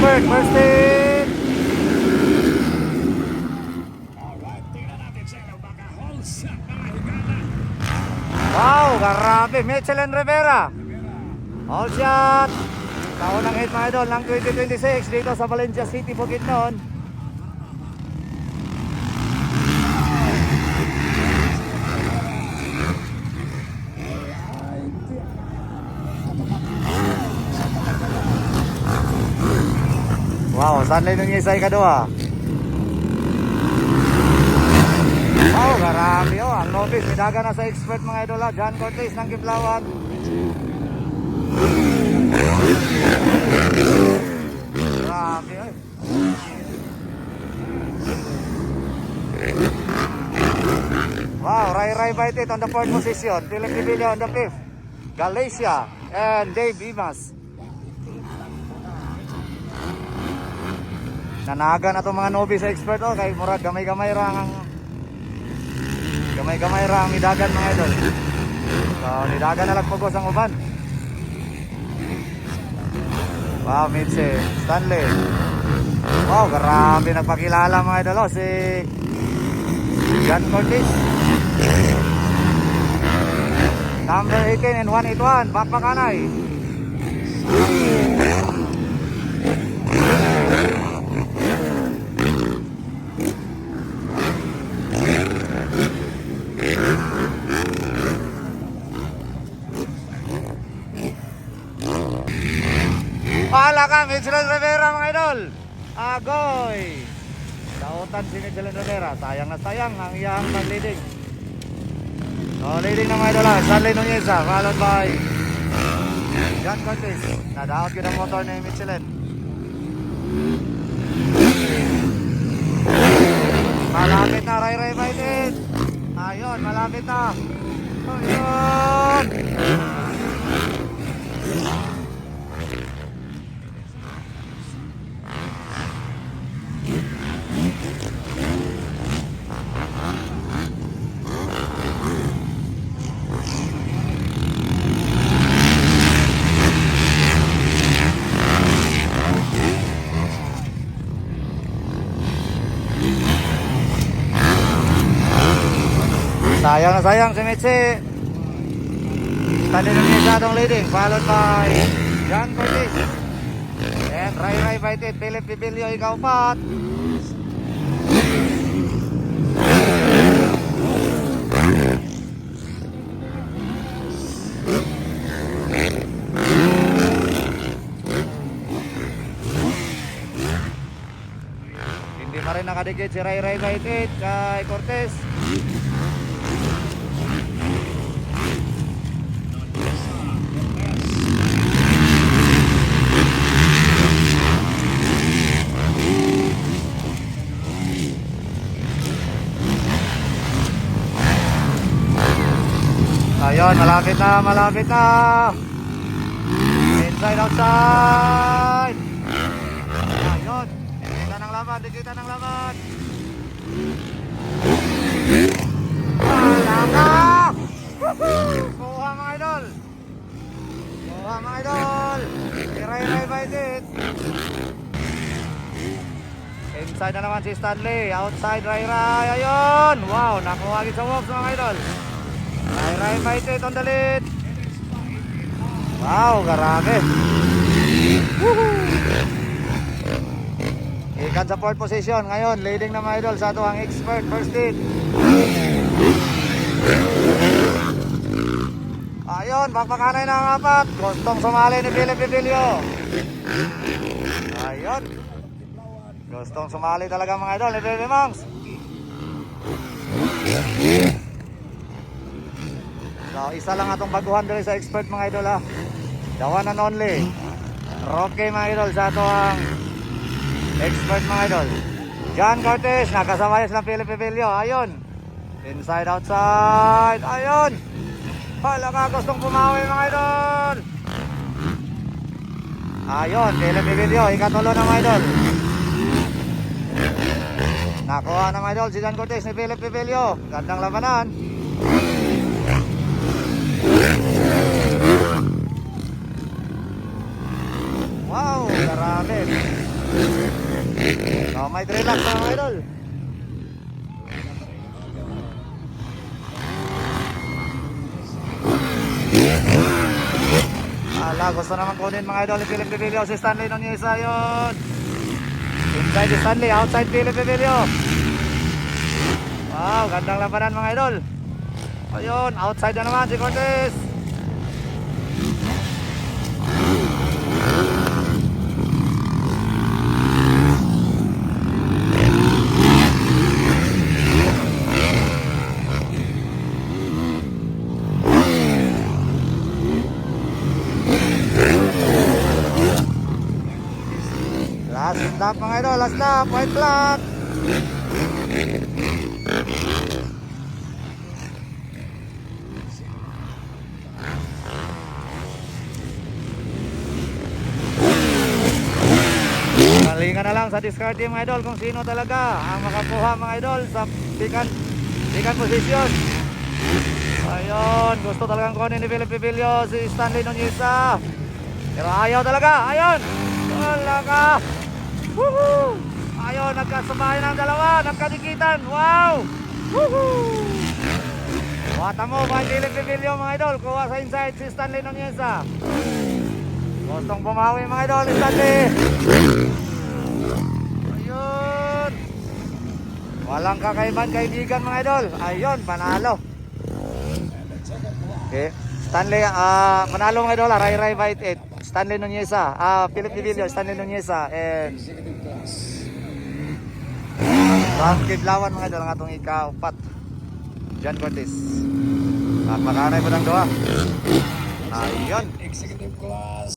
expert, first hit. Wow, grabe, Michelin Rivera. All shot. Kaunang hit mga idol ng 2026 dito sa Valencia City, Bukidnon. Wow, saan lang yung isa ikadua? Wow, grabe oh. Ang novice, midaga na sa expert mga idol ha. John Cortez ng Kiblawan. Grabe eh. Wow, Ray bite it on the 4th position. Philip Dibilio on the 5th. Galicia and Dave Imas. Nanaga na itong mga novice expert oh, kay murag gamay-gamay ra ang midagan mga idol. So nidagan na lang pugos ang uban. Wow, Mitzi, Stanley. Wow, grabe nagpakilala mga idol oh, si John Cortez. Number 18 and 181, Bakbakanay. Pahala ka, Michelin Rivera mga idol. Agoy. Sautan si Michelin Rivera. Sayang na sayang ang iyang pag-leading. So leading na mga idol ha. Stanley Nuneza followed by John Cortez. Nadaot yun ang motor ni Michelin. Malapit na Ray Baitin. Ayun, malapit na. Ayun. Sayang na sayang si Mitzi. Tali ng isa itong leading followed by John Cortez and Ray Baitit. Philip Dibilio ikaw pat. Hindi pa rin nakadikit si Ray Baitit kay Cortez. Ayun, malapit na. Inside, outside. Ayun, dikita ng laban. Wala ka! Kuha mga idol. Ray Baitit. Inside na naman si Stanley. Outside, Ray. Ayun. Wow, nakuha agad sa walks mga idol. Ray Baitit on the lead. Wow, grabe. Ikan sa 4th position. Ngayon, leading na mga idol sa ito ang expert first hit. Ayun, Bakbakanay na ang apat. Gustong sumali ni Philip Dibilio. Ayun. Gustong sumali talaga mga idol ni Baby Monks. So, isa lang atong baguhan dito sa expert mga idol ha. The one and only Rocky mga idol sa ato ang expert mga idol. John Cortez, nakasamayas ng Philip Dibilio. Ayun. Inside, outside. Ayun. Hala ka, gustong pumawi mga idol. Ayun, Philip Dibilio, ikatulo na mga idol. Nakuha na mga idol si John Cortez ni Philip Dibilio. Gandang labanan. Wow, grabe. So, may relax mga idol. Ala, gusto naman kunin mga idol ni Philip Pevilio si Stanley Nunez yun. Inside si Stanley, outside Philip Pevilio. Wow, gandang labanan mga idol. Ayun, outside na naman si Cortez. Last lap mga idol, last lap, white flag. Galingan na lang sa discard team mga idol kung sino talaga ang makakuha mga idol sa second position. Ayun, gusto talagang kunin ni Philip Pevilio si Stanley Nunez. Pero ayaw talaga, ayun. Wala ka. Woohoo! Ayun, nagkasabay ng dalawa, nagkadikitan. Wow! Woohoo! Wata mo ba Philip Pevilio mga idol, kuha sa inside si Stanley Nunez. Gustong bumawi mga idol, Stanley. Ayun. Walang kakaiban kaibigan mga idol. Ayun, panalo. Okay. Stanley, manalo mga idol, Ray Bite 8. Stanley Nunez, Philip Pevilio, Stanley Nunez, and Frankie Blawan mga idol, ang atong ika-4. John Cortez. At makanay po ng doha. Ayun. Executive class.